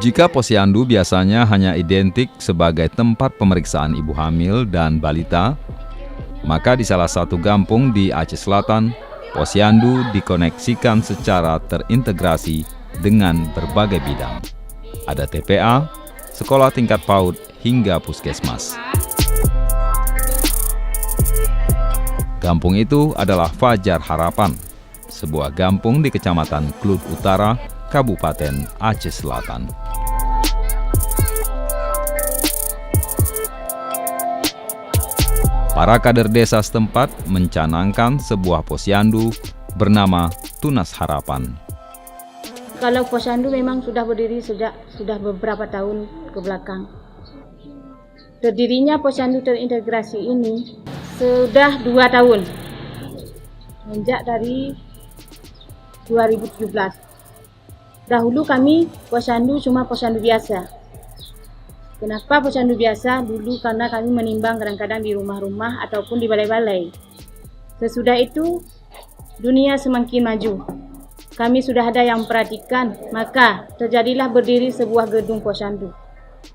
Jika posyandu biasanya hanya identik sebagai tempat pemeriksaan ibu hamil dan balita, maka di salah satu kampung di Aceh Selatan, posyandu dikoneksikan secara terintegrasi dengan berbagai bidang. Ada TPA, sekolah tingkat PAUD, hingga puskesmas. Kampung itu adalah Fajar Harapan, sebuah kampung di Kecamatan Klud Utara, Kabupaten Aceh Selatan. Para kader desa setempat mencanangkan sebuah posyandu bernama Tunas Harapan. Kalau posyandu memang sudah berdiri sudah beberapa tahun ke belakang. Berdirinya posyandu terintegrasi ini sudah 2 tahun. Sejak dari 2017. Dahulu kami posyandu cuma posyandu biasa. Kenapa posyandu biasa? Dulu karena kami menimbang kadang-kadang di rumah-rumah ataupun di balai-balai. Sesudah itu, dunia semakin maju. Kami sudah ada yang perhatikan, maka terjadilah berdiri sebuah gedung posyandu,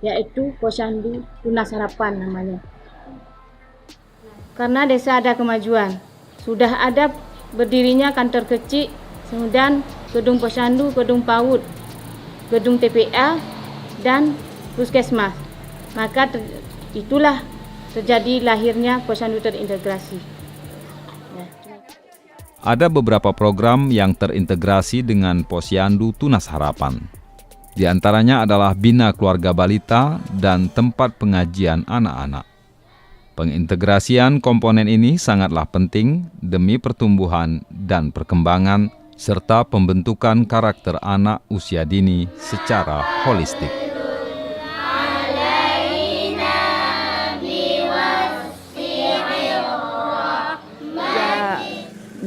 yaitu Posyandu Tunas Harapan namanya. Karena desa ada kemajuan, sudah ada berdirinya kantor kecil, kemudian gedung posyandu, gedung PAUD, gedung TPA, dan puskesmas. Maka itulah terjadi lahirnya posyandu terintegrasi. Ada beberapa program yang terintegrasi dengan posyandu Tunas Harapan. Di antaranya adalah Bina Keluarga Balita dan tempat pengajian anak-anak. Pengintegrasian komponen ini sangatlah penting demi pertumbuhan dan perkembangan serta pembentukan karakter anak usia dini secara holistik.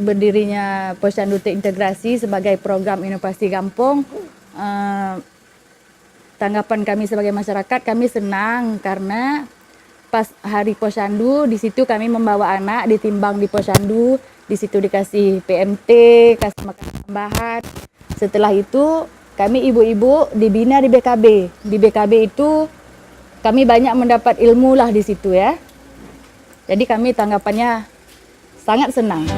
Berdirinya posyandu terintegrasi sebagai program inovasi kampung, tanggapan kami sebagai masyarakat, kami senang karena pas hari posyandu di situ kami membawa anak ditimbang di posyandu, di situ dikasih PMT, kasih makan tambahan. Setelah itu kami ibu-ibu dibina di BKB. Di BKB itu kami banyak mendapat ilmu lah di situ ya. Jadi kami tanggapannya sangat senang.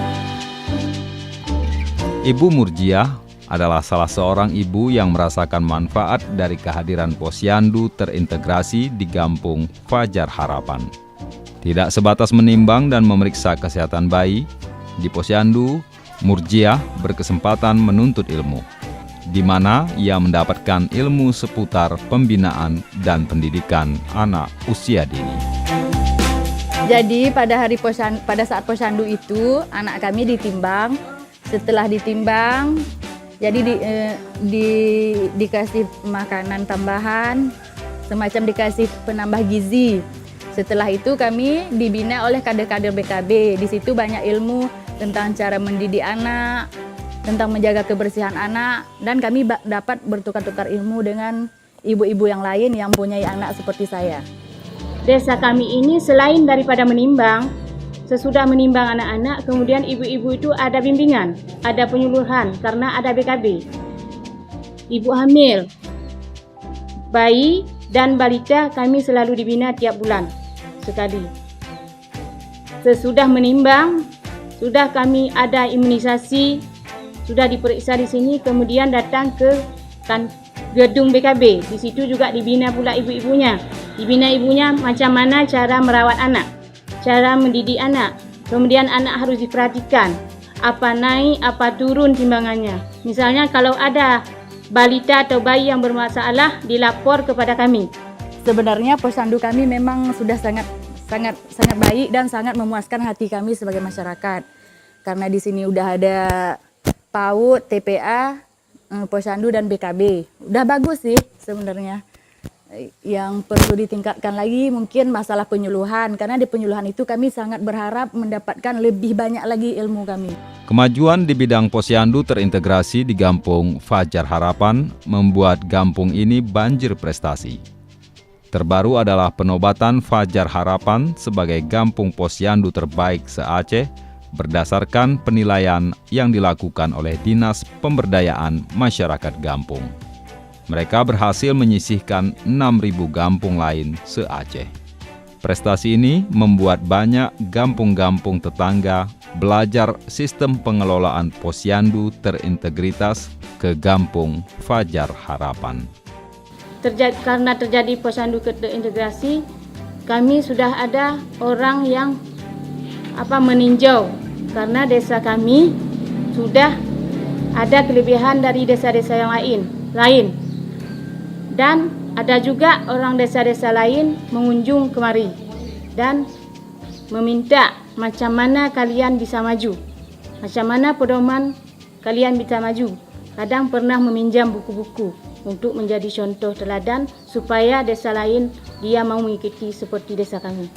Ibu Murjiah adalah salah seorang ibu yang merasakan manfaat dari kehadiran posyandu terintegrasi di kampung Fajar Harapan. Tidak sebatas menimbang dan memeriksa kesehatan bayi, di posyandu, Murjiah berkesempatan menuntut ilmu, di mana ia mendapatkan ilmu seputar pembinaan dan pendidikan anak usia dini. Jadi pada saat posyandu itu anak kami ditimbang. Setelah ditimbang, jadi dikasih makanan tambahan, semacam dikasih penambah gizi. Setelah itu kami dibina oleh kader-kader BKB. Di situ banyak ilmu tentang cara mendidik anak, tentang menjaga kebersihan anak, dan kami dapat bertukar-tukar ilmu dengan ibu-ibu yang lain yang mempunyai anak seperti saya. Desa kami ini selain daripada menimbang, sesudah menimbang anak-anak, kemudian ibu-ibu itu ada bimbingan, ada penyuluhan karena ada BKB. Ibu hamil, bayi, dan balita kami selalu dibina tiap bulan sekali. Sesudah menimbang, sudah kami ada imunisasi, sudah diperiksa di sini, kemudian datang ke gedung BKB. Di situ juga dibina pula ibu-ibunya. Dibina ibunya macam mana cara merawat anak, cara mendidik anak, kemudian anak harus diperhatikan, apa naik, apa turun timbangannya. Misalnya kalau ada balita atau bayi yang bermasalah, dilapor kepada kami. Sebenarnya posyandu kami memang sudah sangat baik dan sangat memuaskan hati kami sebagai masyarakat. Karena di sini udah ada PAUD, TPA, posyandu dan BKB. Udah bagus sih sebenarnya. Yang perlu ditingkatkan lagi mungkin masalah penyuluhan, karena di penyuluhan itu kami sangat berharap mendapatkan lebih banyak lagi ilmu kami. Kemajuan di bidang posyandu terintegrasi di kampung Fajar Harapan membuat kampung ini banjir prestasi. Terbaru adalah penobatan Fajar Harapan sebagai kampung posyandu terbaik se-Aceh berdasarkan penilaian yang dilakukan oleh Dinas Pemberdayaan Masyarakat Kampung. Mereka berhasil menyisihkan 6.000 kampung lain se-Aceh. Prestasi ini membuat banyak kampung-kampung tetangga belajar sistem pengelolaan posyandu terintegritas ke Kampung Fajar Harapan. Karena terjadi posyandu terintegrasi, kami sudah ada orang yang meninjau, karena desa kami sudah ada kelebihan dari desa-desa yang lain. Dan ada juga orang desa-desa lain mengunjung kemari dan meminta macam mana kalian bisa maju, macam mana pedoman kalian bisa maju. Kadang pernah meminjam buku-buku untuk menjadi contoh teladan supaya desa lain dia mau mengikuti seperti desa kami.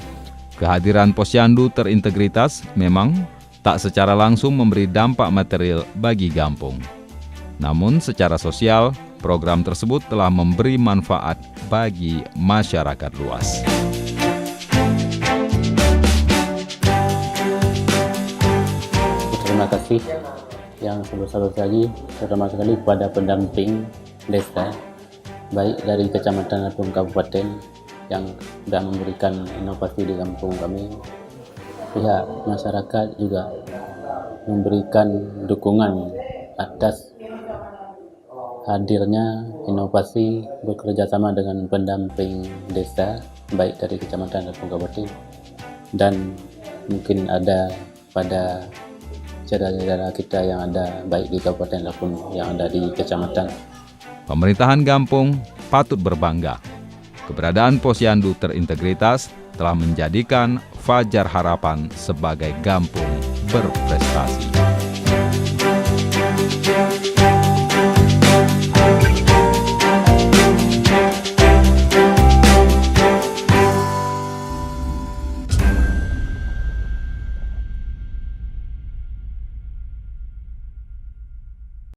Kehadiran posyandu terintegritas memang tak secara langsung memberi dampak material bagi kampung. Namun secara sosial, program tersebut telah memberi manfaat bagi masyarakat luas. Terima kasih yang sebesar-besar lagi, terutama sekali kepada pendamping desa, baik dari kecamatan maupun kabupaten yang sudah memberikan inovasi di kampung kami. Pihak masyarakat juga memberikan dukungan atas hadirnya inovasi bekerjasama dengan pendamping desa, baik dari kecamatan maupun kabupaten, dan mungkin ada pada saudara-saudara kita yang ada baik di kabupaten maupun yang ada di kecamatan. Pemerintahan kampung patut berbangga. Keberadaan posyandu terintegritas telah menjadikan Fajar Harapan sebagai kampung berprestasi.